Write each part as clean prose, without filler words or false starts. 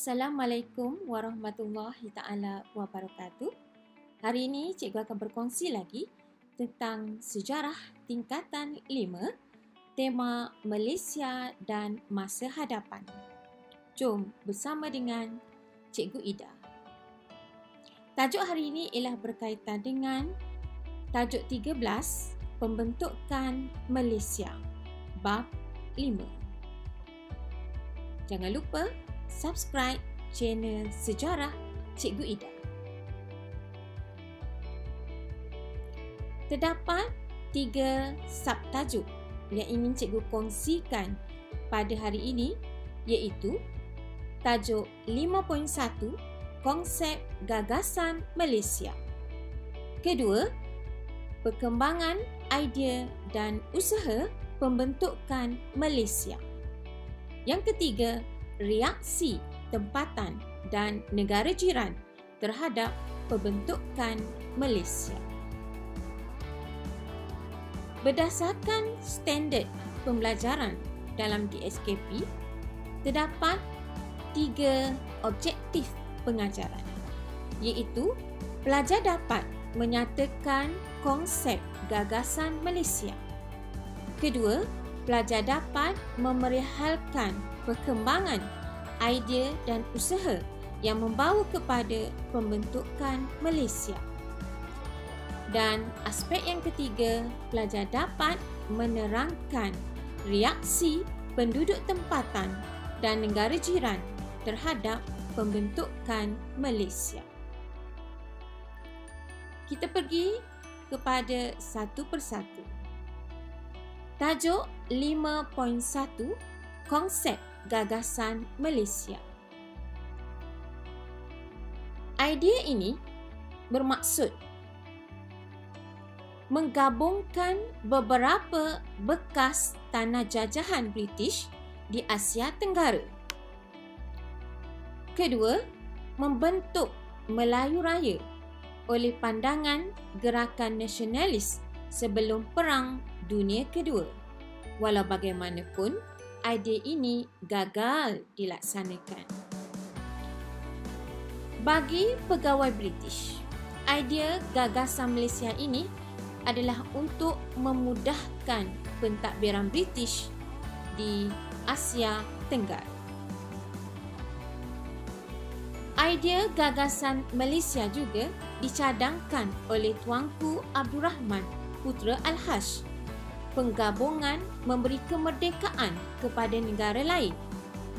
Assalamualaikum warahmatullahi taala wabarakatuh. Hari ini cikgu akan berkongsi lagi tentang sejarah tingkatan 5, tema Malaysia dan masa hadapan. Jom bersama dengan Cikgu Ida. Tajuk hari ini ialah berkaitan dengan tajuk 13, pembentukan Malaysia, bab 5. Jangan lupa subscribe channel Sejarah Cikgu Ida. Terdapat 3 subtajuk yang ingin cikgu kongsikan pada hari ini, iaitu tajuk 5.1, konsep gagasan Malaysia. Kedua, perkembangan idea dan usaha pembentukan Malaysia. Yang ketiga, reaksi tempatan dan negara jiran terhadap pembentukan Malaysia. Berdasarkan standard pembelajaran dalam DSKP, terdapat 3 objektif pengajaran, iaitu pelajar dapat menyatakan konsep gagasan Malaysia. Kedua, pelajar dapat memerihalkan perkembangan idea dan usaha yang membawa kepada pembentukan Malaysia. Dan aspek yang ketiga, pelajar dapat menerangkan reaksi penduduk tempatan dan negara jiran terhadap pembentukan Malaysia. Kita pergi kepada satu persatu. Tajuk 5.1, konsep gagasan Malaysia. Idea ini bermaksud menggabungkan beberapa bekas tanah jajahan British di Asia Tenggara. Kedua, membentuk Melayu Raya oleh pandangan gerakan nasionalis sebelum Perang Dunia Kedua. Walau bagaimanapun, idea ini gagal dilaksanakan. Bagi pegawai British, idea gagasan Malaysia ini adalah untuk memudahkan pentadbiran British di Asia Tenggara. Idea gagasan Malaysia juga dicadangkan oleh Tuanku Abdul Rahman Putra Al-Haj. Penggabungan memberi kemerdekaan kepada negara lain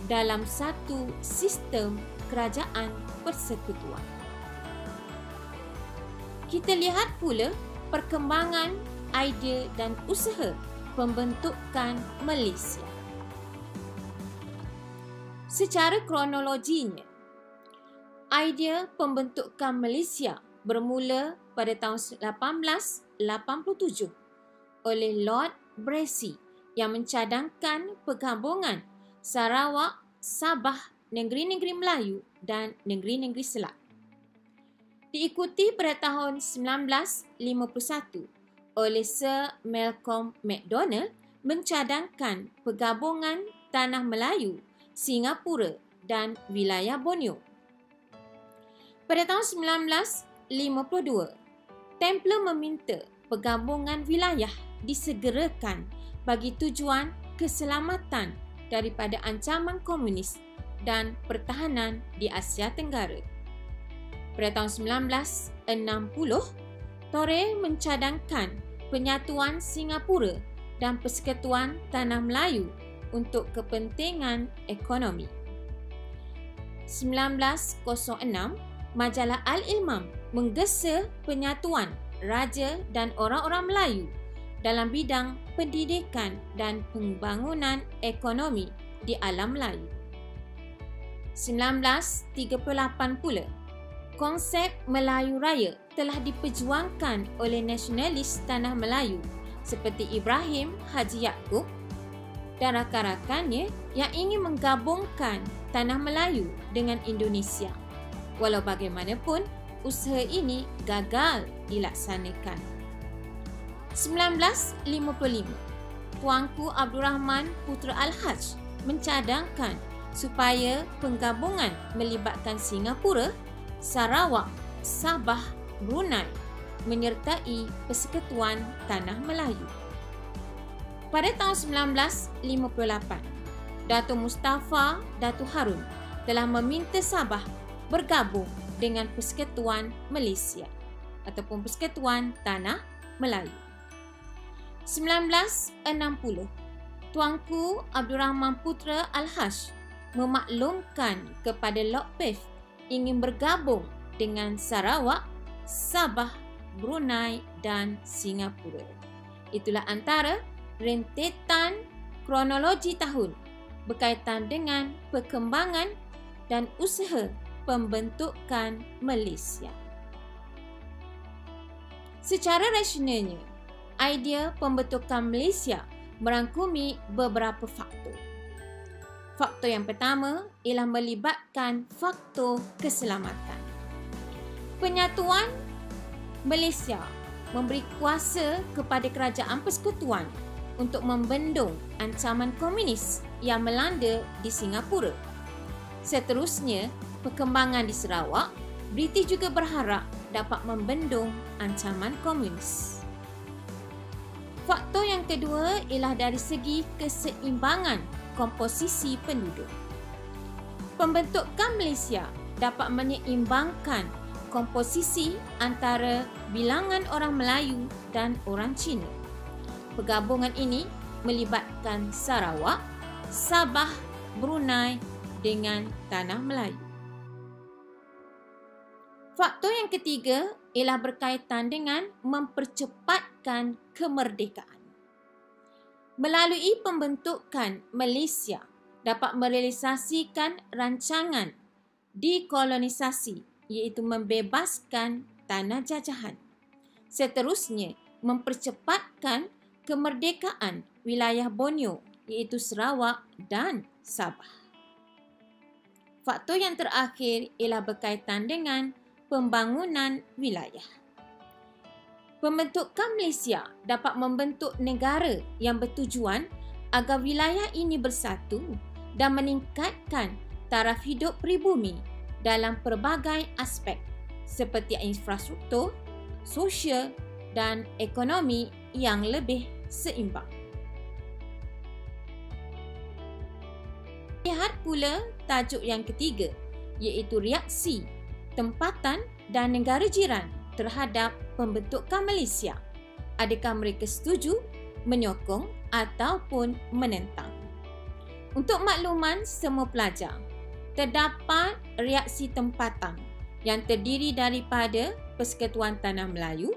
dalam satu sistem kerajaan persekutuan. Kita lihat pula perkembangan idea dan usaha pembentukan Malaysia. Secara kronologinya, idea pembentukan Malaysia bermula pada tahun 1887 oleh Lord Brassey yang mencadangkan pergabungan Sarawak, Sabah, negeri-negeri Melayu dan negeri-negeri Selat. Diikuti pada tahun 1951 oleh Sir Malcolm Macdonald mencadangkan pergabungan Tanah Melayu, Singapura dan wilayah Borneo. Pada tahun 1952, Templer meminta pergabungan wilayah disegerakan bagi tujuan keselamatan daripada ancaman komunis dan pertahanan di Asia Tenggara. Pada tahun 1960, Tory mencadangkan penyatuan Singapura dan Persekutuan Tanah Melayu untuk kepentingan ekonomi. 1906, majalah Al-Ilmam menggesa penyatuan raja dan orang-orang Melayu dalam bidang pendidikan dan pembangunan ekonomi di alam Melayu. 1938 pula, konsep Melayu Raya telah diperjuangkan oleh nasionalis Tanah Melayu seperti Ibrahim Haji Yaakob dan rakan-rakannya yang ingin menggabungkan Tanah Melayu dengan Indonesia. Walau bagaimanapun, usaha ini gagal dilaksanakan. 1955, Tuanku Abdul Rahman Putra Al-Haj mencadangkan supaya penggabungan melibatkan Singapura, Sarawak, Sabah, Brunei menyertai Persekutuan Tanah Melayu. Pada tahun 1958, Datuk Mustafa Datuk Harun telah meminta Sabah bergabung dengan Persekutuan Malaysia ataupun Persekutuan Tanah Melayu. 1960, Tuanku Abdul Rahman Putra Al-Haj memaklumkan kepada Lord Peace ingin bergabung dengan Sarawak, Sabah, Brunei dan Singapura. Itulah antara rentetan kronologi tahun berkaitan dengan perkembangan dan usaha pembentukan Malaysia. Secara rasionalnya, idea pembentukan Malaysia merangkumi beberapa faktor. Faktor yang pertama ialah melibatkan faktor keselamatan. Penyatuan Malaysia memberi kuasa kepada kerajaan persekutuan untuk membendung ancaman komunis yang melanda di Singapura. Seterusnya, perkembangan di Sarawak, British juga berharap dapat membendung ancaman komunis. Faktor yang kedua ialah dari segi keseimbangan komposisi penduduk. Pembentukan Malaysia dapat menyeimbangkan komposisi antara bilangan orang Melayu dan orang Cina. Pergabungan ini melibatkan Sarawak, Sabah, Brunei dengan Tanah Melayu. Faktor yang ketiga ialah berkaitan dengan mempercepatkan kemerdekaan. Melalui pembentukan Malaysia dapat merealisasikan rancangan dekolonisasi, iaitu membebaskan tanah jajahan. Seterusnya, mempercepatkan kemerdekaan wilayah Borneo, iaitu Sarawak dan Sabah. Faktor yang terakhir ialah berkaitan dengan pembangunan wilayah. Pembentukan Malaysia dapat membentuk negara yang bertujuan agar wilayah ini bersatu dan meningkatkan taraf hidup pribumi dalam pelbagai aspek seperti infrastruktur, sosial dan ekonomi yang lebih seimbang. Lihat pula tajuk yang ketiga, iaitu reaksi tempatan dan negara jiran terhadap pembentukan Malaysia. Adakah mereka setuju, menyokong ataupun menentang? Untuk makluman semua pelajar, terdapat reaksi tempatan yang terdiri daripada Persekutuan Tanah Melayu,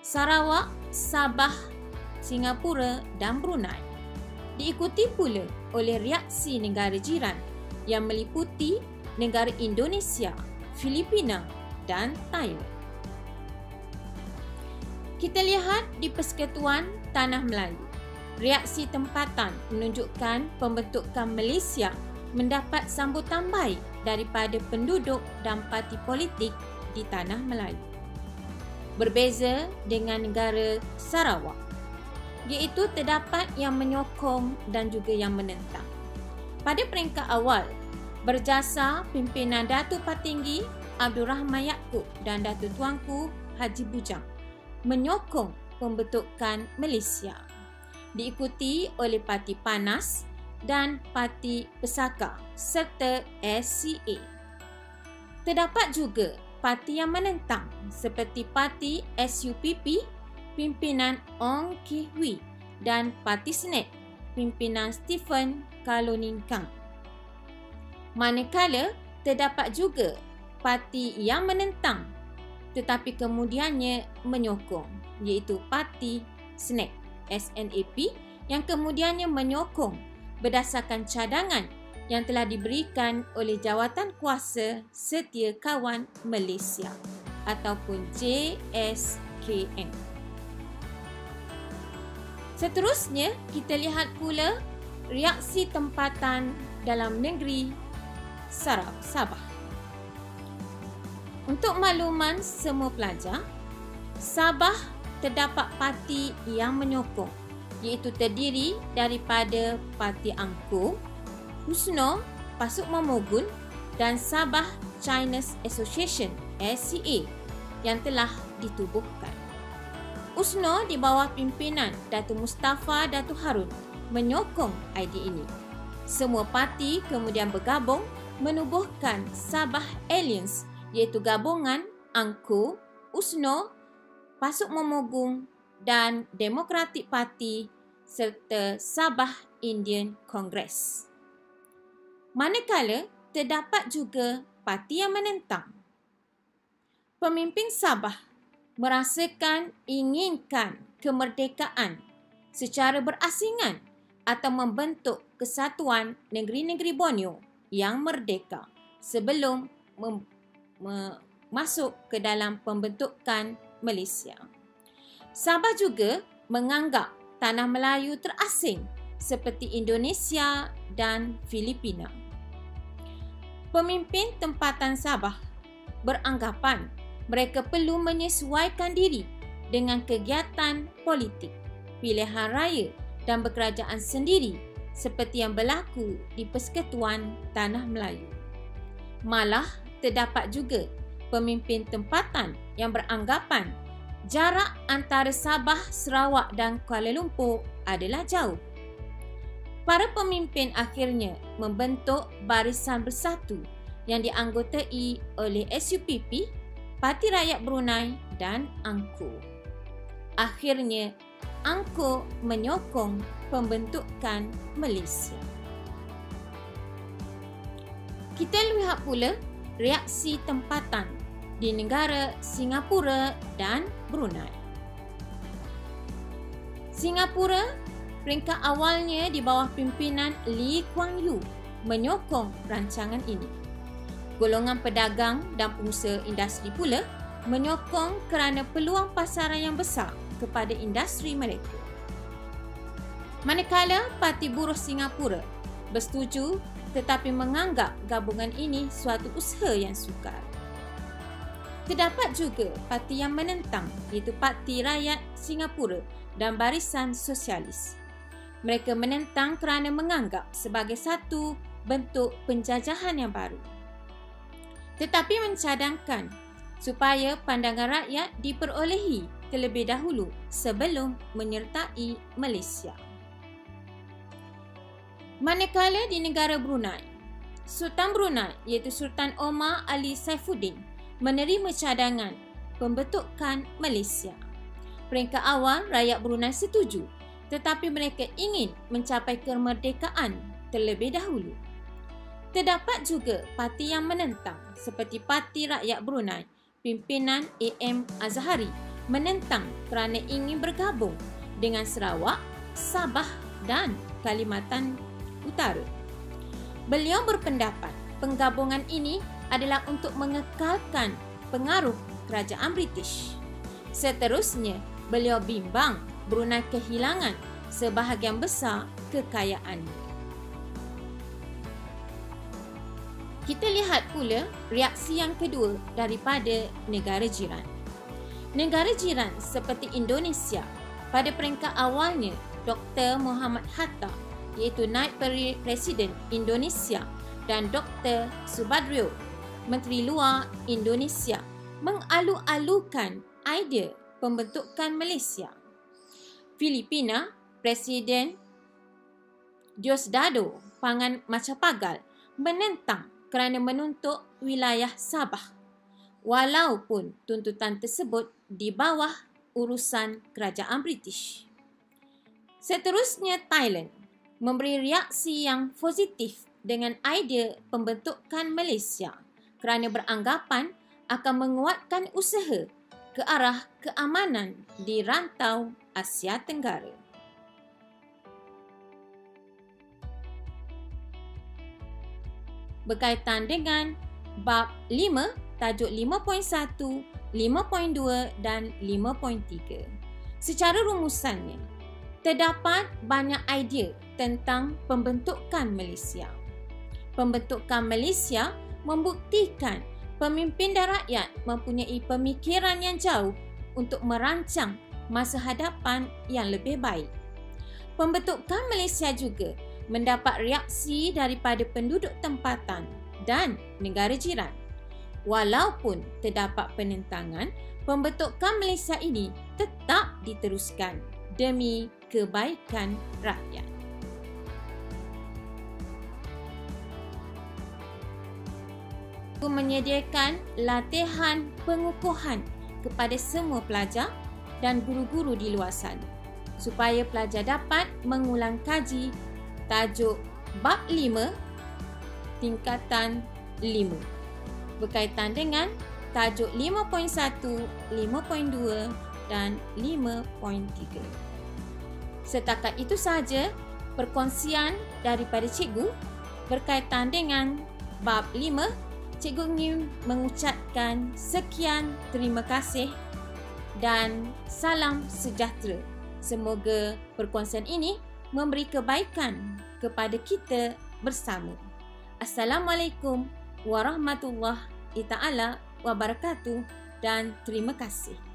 Sarawak, Sabah, Singapura dan Brunei. Diikuti pula oleh reaksi negara jiran yang meliputi negara Indonesia, Filipina dan Thailand. Kita lihat di Persekutuan Tanah Melayu. Reaksi tempatan menunjukkan pembentukan Malaysia mendapat sambutan baik daripada penduduk dan parti politik di Tanah Melayu. Berbeza dengan negara Sarawak, iaitu terdapat yang menyokong dan juga yang menentang. Pada peringkat awal, berjasa pimpinan Datuk Patinggi Abdul Rahman Yaakob dan Datuk Tuanku Haji Bujang menyokong pembentukan Malaysia, diikuti oleh Parti Panas dan Parti Pesaka serta SCA. Terdapat juga parti yang menentang seperti Parti SUPP pimpinan Ong Kee Hui dan Parti Senet pimpinan Stephen Kaloning Kang. Manakala terdapat juga parti yang menentang tetapi kemudiannya menyokong, iaitu Parti SNAP SNAP yang kemudiannya menyokong berdasarkan cadangan yang telah diberikan oleh Jawatan Kuasa Setia Kawan Malaysia ataupun JSKM. Seterusnya, kita lihat pula reaksi tempatan dalam negeri Sabah. Untuk makluman semua pelajar, Sabah terdapat parti yang menyokong, iaitu terdiri daripada Parti Angkuh, UMNO Pasuk Momogun dan Sabah Chinese Association (SCA) yang telah ditubuhkan. USNO di bawah pimpinan Datuk Mustafa Datuk Harun menyokong idea ini. Semua parti kemudian bergabung menubuhkan Sabah Alliance iaitu gabungan ANCO, USNO, Pasuk Momogun dan Democratic Party serta Sabah Indian Congress. Manakala terdapat juga parti yang menentang. Pemimpin Sabah merasakan inginkan kemerdekaan secara berasingan atau membentuk kesatuan negeri-negeri Borneo yang merdeka sebelum masuk ke dalam pembentukan Malaysia. Sabah juga menganggap tanah Melayu terasing seperti Indonesia dan Filipina. Pemimpin tempatan Sabah beranggapan mereka perlu menyesuaikan diri dengan kegiatan politik, pilihan raya dan berkerajaan sendiri seperti yang berlaku di Persekutuan Tanah Melayu. Malah terdapat juga pemimpin tempatan yang beranggapan jarak antara Sabah, Sarawak dan Kuala Lumpur adalah jauh. Para pemimpin akhirnya membentuk Barisan Bersatu yang dianggotai oleh SUPP, Parti Rakyat Brunei dan ANCO. Akhirnya, ANCO menyokong pembentukan Malaysia. Kita lihat pula reaksi tempatan di negara Singapura dan Brunei. Singapura peringkat awalnya di bawah pimpinan Lee Kuan Yew menyokong rancangan ini. Golongan pedagang dan pengusaha industri pula menyokong kerana peluang pasaran yang besar kepada industri mereka. Manakala Parti Buruh Singapura bersetuju tetapi menganggap gabungan ini suatu usaha yang sukar. Terdapat juga parti yang menentang iaitu Parti Rakyat Singapura dan Barisan Sosialis. Mereka menentang kerana menganggap sebagai satu bentuk penjajahan yang baru. Tetapi mencadangkan supaya pandangan rakyat diperolehi terlebih dahulu sebelum menyertai Malaysia. Manakala di negara Brunei, Sultan Brunei iaitu Sultan Omar Ali Saifuddin menerima cadangan pembentukan Malaysia. Peringkat awal rakyat Brunei setuju, tetapi mereka ingin mencapai kemerdekaan terlebih dahulu. Terdapat juga parti yang menentang seperti Parti Rakyat Brunei, pimpinan AM Azhari menentang kerana ingin bergabung dengan Sarawak, Sabah dan Kalimantan Utara. Beliau berpendapat penggabungan ini adalah untuk mengekalkan pengaruh kerajaan British. Seterusnya, beliau bimbang Brunei kehilangan sebahagian besar kekayaannya. Kita lihat pula reaksi yang kedua daripada negara jiran. Negara jiran seperti Indonesia, pada peringkat awalnya Dr. Muhammad Hatta iaitu Naib Presiden Indonesia dan Dr. Subadrio, Menteri Luar Indonesia, mengalu-alukan idea pembentukan Malaysia. Filipina, Presiden Diosdado Pangan Macapagal menentang kerana menuntut wilayah Sabah, walaupun tuntutan tersebut di bawah urusan kerajaan British. Seterusnya, Thailand memberi reaksi yang positif dengan idea pembentukan Malaysia kerana beranggapan akan menguatkan usaha ke arah keamanan di rantau Asia Tenggara. Berkaitan dengan bab 5, tajuk 5.1, 5.2 dan 5.3. Secara rumusannya, terdapat banyak idea tentang pembentukan Malaysia. Pembentukan Malaysia membuktikan pemimpin dan rakyat mempunyai pemikiran yang jauh untuk merancang masa hadapan yang lebih baik. Pembentukan Malaysia juga mendapat reaksi daripada penduduk tempatan dan negara jiran. Walaupun terdapat penentangan, pembentukan Malaysia ini tetap diteruskan demi kebaikan rakyat. Menyediakan latihan pengukuhan kepada semua pelajar dan guru-guru di luar sana supaya pelajar dapat mengulang kaji tajuk Bab 5 tingkatan 5 berkaitan dengan tajuk 5.1, 5.2 dan 5.3. Setakat itu sahaja perkongsian daripada cikgu berkaitan dengan Bab 5. Cikgu ingin mengucapkan sekian terima kasih dan salam sejahtera. Semoga perkongsian ini memberi kebaikan kepada kita bersama. Assalamualaikum warahmatullahi taala wabarakatuh dan terima kasih.